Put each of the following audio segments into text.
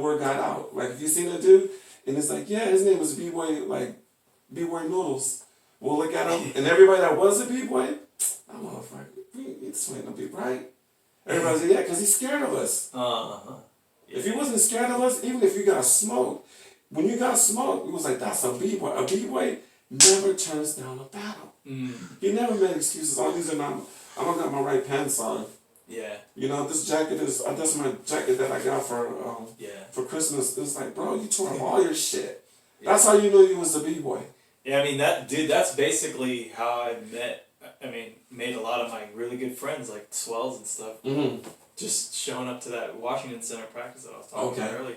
word got out. Like if you seen a dude and it's like, yeah, his name was B-Boy, like B-Boy Noodles. We'll look at him and everybody that was a B-Boy, that motherfucker, he swinging the beat, right? Everybody's like, yeah, because he's scared of us. Uh-huh. Yeah. If he wasn't scared of us, even if you got smoked, when you got smoked, it was like, that's a B-Boy. A B-Boy never turns down a battle. He never made excuses. Oh, these are not, I don't got my right pants on. Yeah. You know, this jacket is, that's my jacket that I got for Christmas. It's like, bro, you tore up all your shit. Yeah. That's how you knew you was a B-Boy. Yeah, I mean, that's basically how I made a lot of my really good friends, like swells and stuff. Mm-hmm. Just showing up to that Washington Center practice that I was talking about earlier.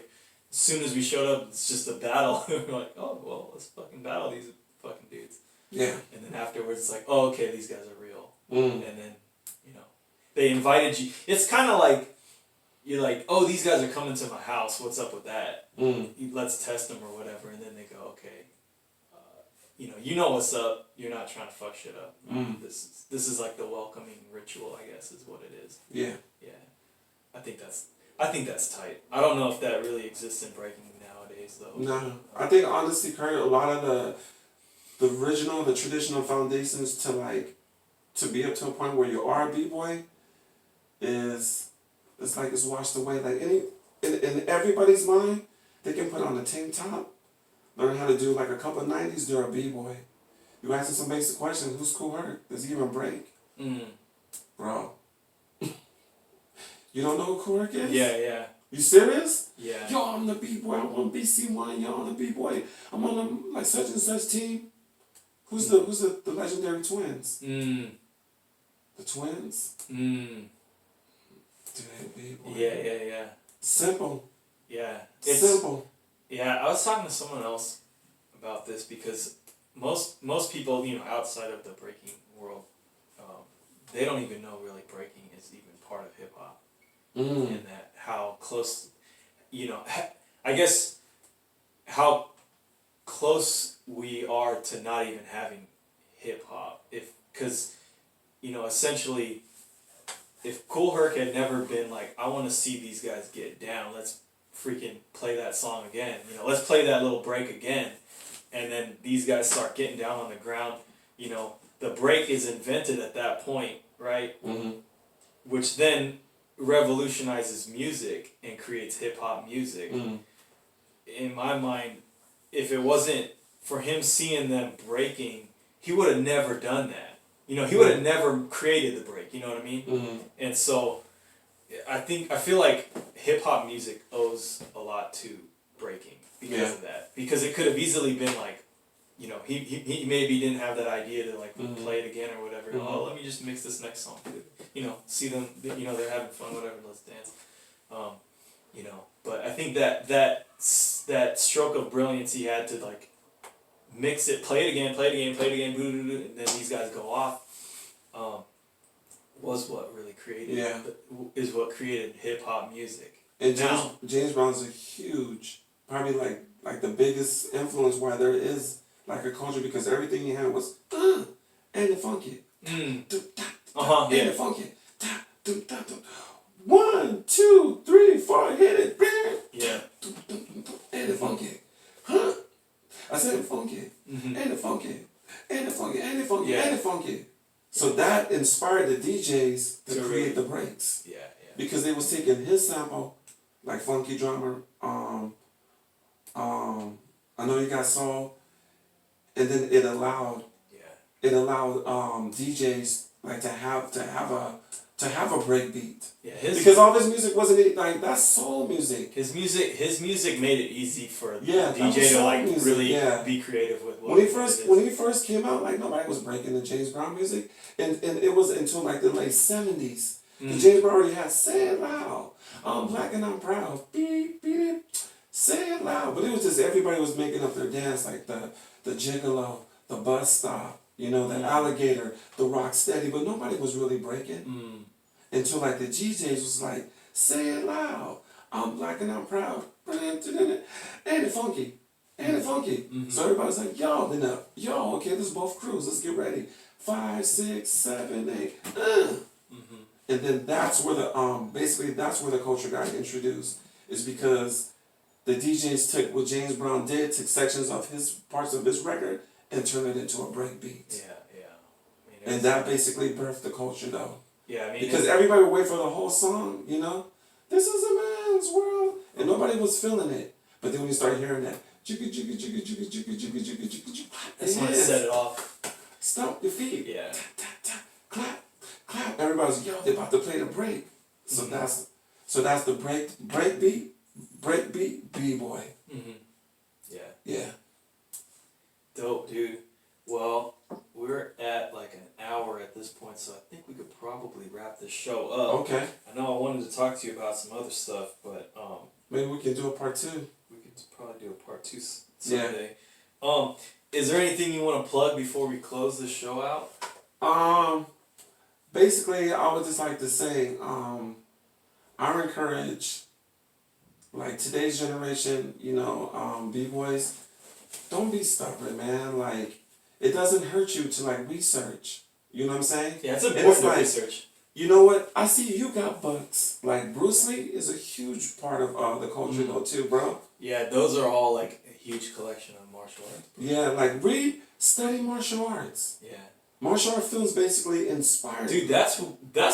As soon as we showed up, it's just a battle. We're like, oh, well, let's fucking battle these fucking dudes. Yeah. And then afterwards, it's like, oh, okay, these guys are real. And then, you know, they invited you. It's kind of like, you're like, oh, these guys are coming to my house. What's up with that? Let's test them or whatever. And then they go, okay, you know what's up. You're not trying to fuck shit up. This is like the welcoming ritual, I guess, is what it is. Yeah. Yeah. I think that's tight. I don't know if that really exists in breaking nowadays, though. No. I think, honestly, Kurt, a lot of the traditional foundations to be up to a point where you are a B-Boy it's like it's washed away. Like in everybody's mind, they can put on a tank top, learn how to do like a couple of 90s, they're a B-Boy. You ask them some basic questions, who's Cool Herc? Does he even break? Bro. You don't know who Cool Herc is? Yeah. You serious? Yeah. Yo, I'm the B-Boy, I'm on BC1, yo, I'm the B-Boy. I'm on the like such and such team. Who's the legendary twins? The twins? B-Boy. Yeah. Simple. Yeah. It's simple. Yeah, I was talking to someone else about this because most people, outside of the breaking world, they don't even know really breaking is even part of hip hop. And that how close, I guess how close we are to not even having hip hop. Because essentially, if Cool Herc had never been like, I want to see these guys get down, let's freaking play that song again. Let's play that little break again. And then these guys start getting down on the ground. The break is invented at that point, right? Which then revolutionizes music and creates hip-hop music. In my mind, if it wasn't for him seeing them breaking, he would have never done that. He would have never created the break, you know what I mean? And so I feel like hip-hop music owes a lot to breaking because of that. Because it could have easily been like, he maybe didn't have that idea to like play it again or whatever. Oh, let me just mix this next song. See them, they're having fun, whatever, let's dance. But I think that stroke of brilliance he had to like mix it, play it again, and then these guys go off, was what really created, is what created hip-hop music. And James Brown's a huge, probably like the biggest influence why there is like a culture, because everything he had was and the funky. And the funky. 1, 2, 3, 4, hit it. Yeah. And the funky. Huh? I said funky. And the funky. And the funky. And the funky. And the funky. So that inspired the DJs to create the breaks. Yeah. Because they was taking his sample, like Funky Drummer, I Know You Got Soul, and then it allowed DJs like to have a break beat. Yeah, because all his music wasn't like that's soul music. His music made it easy for the DJ to like music, really be creative with what when he first came out, like nobody was breaking the James Brown music, and it was until like the late 70s. The James Brown already had Say It Loud, I'm Black and I'm Proud, beep beep, say it loud. But it was just everybody was making up their dance, like the Gigolo, the Bus Stop, the Alligator, the Rock Steady, but nobody was really breaking. Until like the DJs was like, say it loud, I'm Black and I'm Proud, and the funky, and the funky. So everybody's like, yo, okay, this is both crews, let's get ready. 5, 6, 7, 8, And then that's where the culture got introduced, is because the DJs took what James Brown did, took sections of his parts of his record, and turned it into a break beat. Yeah, yeah. And that basically birthed the culture, though. Yeah, I mean, because everybody would wait for the whole song, you know? This is a man's world. And nobody was feeling it. But then when you start hearing that, that's when it set it off. Stomp your feet. Yeah. Clap, clap. Everybody's, yo, they're about to play the break. So that's the break beat, B-boy. Mm-hmm. Yeah. Yeah. Dope, dude. Well, we're at like an hour at this point, so I think we could probably wrap this show up. Okay. I know I wanted to talk to you about some other stuff, but maybe we can do a part 2. We could probably do a part 2 someday. Yeah. Is there anything you want to plug before we close this show out? Basically, I would just like to say, I encourage, like, today's generation, you know, B-boys, don't be stubborn, man. Like, it doesn't hurt you to, like, research. You know what I'm saying? Yeah, it's important to research. You know what? I see you got books. Like, Bruce Lee is a huge part of the culture, though, too, bro. Yeah, those are all, like, a huge collection of martial arts. Yeah, like, study martial arts. Yeah. Martial art films basically inspired. Dude, that's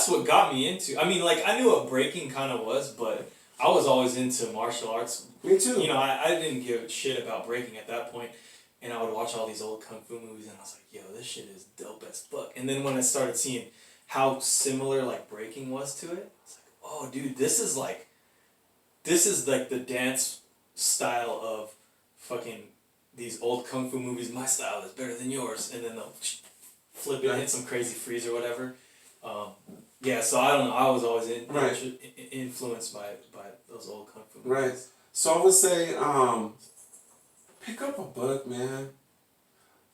what got me into. I mean, like, I knew what breaking kind of was, but I was always into martial arts. Me too. You know, I didn't give a shit about breaking at that point, and I would watch all these old kung fu movies, and I was like, yo, this shit is dope as fuck. And then when I started seeing how similar, like, breaking was to it, I was like, oh, dude, this is like the dance style of fucking these old kung fu movies. My style is better than yours, and then they'll flip it, hit some crazy freeze or whatever. Yeah, so I don't know. I was always influenced by those old kung fu movies. Right. So I would say, pick up a book, man.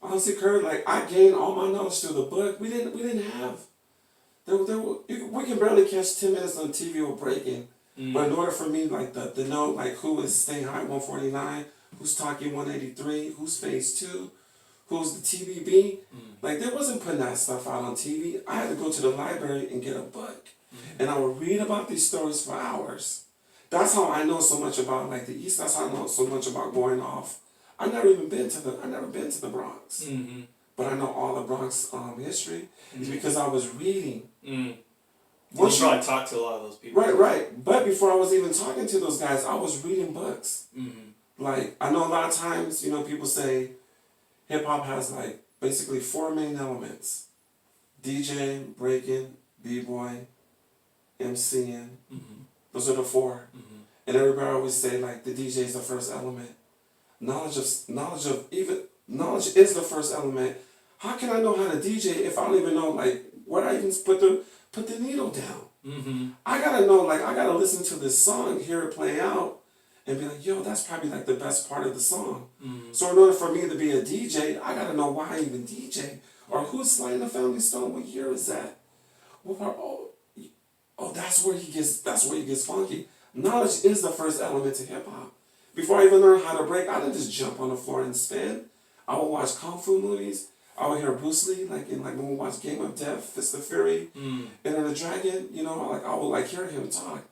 Honestly, Kurt, like, I gained all my knowledge through the book. We didn't have. We can barely catch 10 minutes on TV or breaking. But in order for me, like, to know, like, who is Staying High 149, who's talking 183, who's Phase 2, who's the TBB, like, they wasn't putting that stuff out on TV. I had to go to the library and get a book. And I would read about these stories for hours. That's how I know so much about, like, the East. That's how I know so much about going off. I've never been to the Bronx. Mm-hmm. But I know all the Bronx history. It's because I was reading. You probably talked to a lot of those people. Right. But before I was even talking to those guys, I was reading books. Like, I know a lot of times, you know, people say hip-hop has, like, basically 4 main elements. DJing, breaking, B-boy, MCing. Those are the 4. And everybody always say, like, the DJ is the first element. Knowledge is the first element. How can I know how to DJ if I don't even know, like, where I even put the needle down? I gotta know, like, I gotta listen to this song, hear it play out, and be like, yo, that's probably, like, the best part of the song. So in order for me to be a DJ, I gotta know why I even DJ. Or who's Sly and the Family Stone? What year is that? That's where he gets funky. Knowledge is the first element to hip hop. Before I even learned how to break, I didn't just jump on the floor and spin. I would watch kung fu movies. I would hear Bruce Lee, like when we watch Game of Death, Fist of Fury, Enter the Dragon. You know, like I would like hear him talk,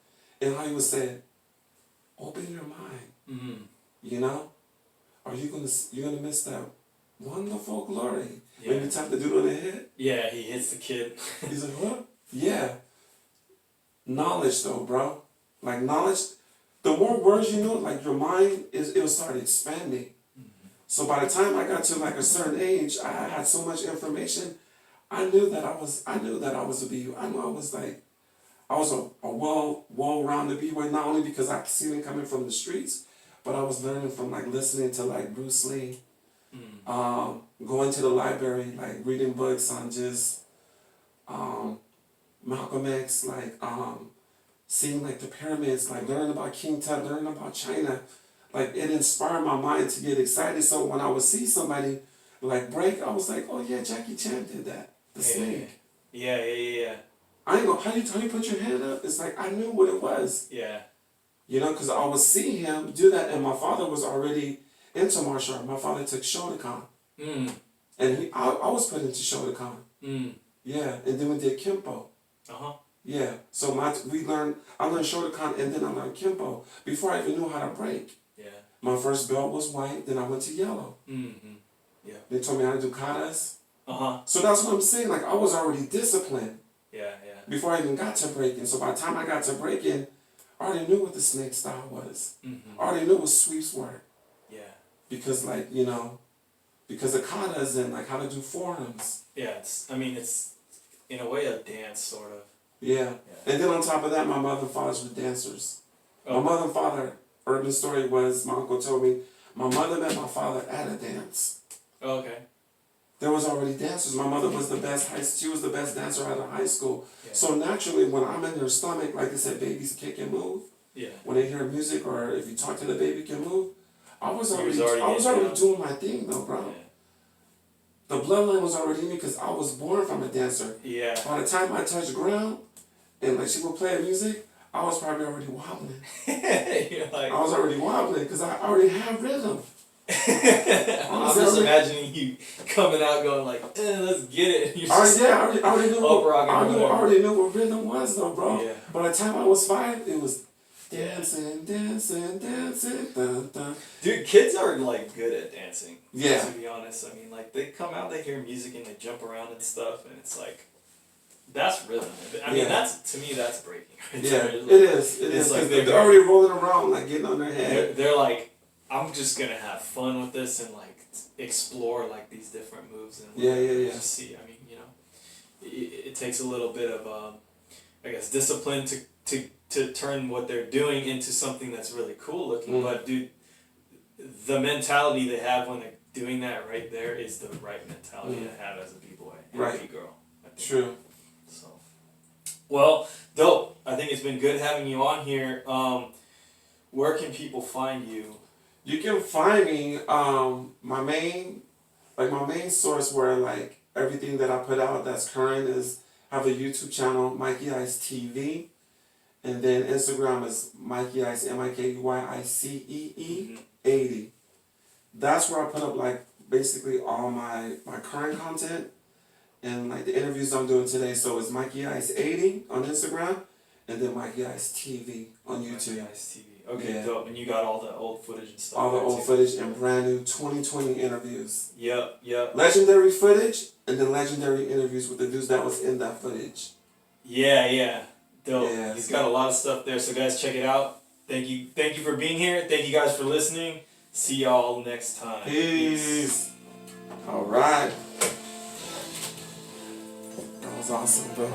and how he would say, "Open your mind." You know, you're gonna miss that wonderful glory. Yeah. When you tap the dude on the head. Yeah, he hits the kid. He's like, what? Yeah. Knowledge though, bro. Like knowledge, the more words you know, like your mind it'll start expanding. So by the time I got to like a certain age, I had so much information. I knew that I was a B. I knew I was a well-rounded B-boy, not only because I seen it coming from the streets, but I was learning from like listening to like Bruce Lee, going to the library, like reading books on just Malcolm X, like seeing like the pyramids, like learning about King Tut, learning about China. Like it inspired my mind to get excited. So when I would see somebody like break, I was like, oh yeah, Jackie Chan did that. The snake. Yeah. I ain't know how you put your hand up. It's like I knew what it was. Yeah. You know, because I would see him do that, and my father was already into martial art. My father took Shotokan. And I was put into Shotokan. Yeah, and then we did Kempo. Yeah, so I learned Shotokan and then I learned Kempo before I even knew how to break. Yeah. My first belt was white, then I went to yellow. Mm-hmm. Yeah. They told me how to do katas. Uh-huh. So that's what I'm saying. Like, I was already disciplined Yeah. before I even got to breaking. So by the time I got to breaking, I already knew what the snake style was. Mm-hmm. I already knew what sweeps were. Yeah. Because, like, you know, because the katas and, like, how to do forearms. Yeah, it's in a way a dance, sort of. Yeah. And then on top of that, my mother and father were dancers. Oh. My mother and father, urban story was, my uncle told me, my mother met my father at a dance. Oh, okay. There was already dancers. My mother was the best, she was the best dancer out of high school. Yeah. So naturally, when I'm in their stomach, like they said, babies kick and move. Yeah. When they hear music or if you talk to the baby can move, I was already doing doing my thing though, bro. Yeah. The bloodline was already in me because I was born from a dancer. Yeah. By the time I touched ground and like she would play music, I was probably already wobbling. You're like, I was already wobbling because I already have rhythm. I'm just imagining you coming out going like, let's get it. You're just I already knew. I already knew what rhythm was though, bro. Yeah. By the time I was 5, it was dancing, dancing, dancing, dun, dun. Dude, kids are like good at dancing. Yeah. To be honest, I mean, like they come out, they hear music, and they jump around and stuff, and it's like, that's rhythm. I mean, that's to me, that's breaking. Right Yeah, there. it is. It is. Like They're already rolling around, like getting on their head. They're like, I'm just gonna have fun with this and like explore like these different moves and just see. I mean, you know, it takes a little bit of I guess discipline to turn what they're doing into something that's really cool looking. But dude, the mentality they have when they're doing that right there is the right mentality to have as a b-boy and a b-girl. True. So, well, dope. I think it's been good having you on here. Where can people find you? You can find me, my main source where like everything that I put out that's current is, I have a YouTube channel, Mikey-Ice TV, and then Instagram is Mikey-Ice, MIKEYICEE 80. That's where I put up like basically all my current content and like the interviews I'm doing today. So it's Mikey-Ice 80 on Instagram, and then Mikey-Ice TV on YouTube. Mikey-Ice TV. Okay, dope. And you got all the old footage and stuff. All the old footage and brand new 2020 interviews. Yep. Legendary footage and then legendary interviews with the dudes that was in that footage. Yeah. Dope. Yeah. He's got a lot of stuff there, so guys, check it out. Thank you for being here. Thank you guys for listening. See y'all next time. Peace. All right. That was awesome, bro.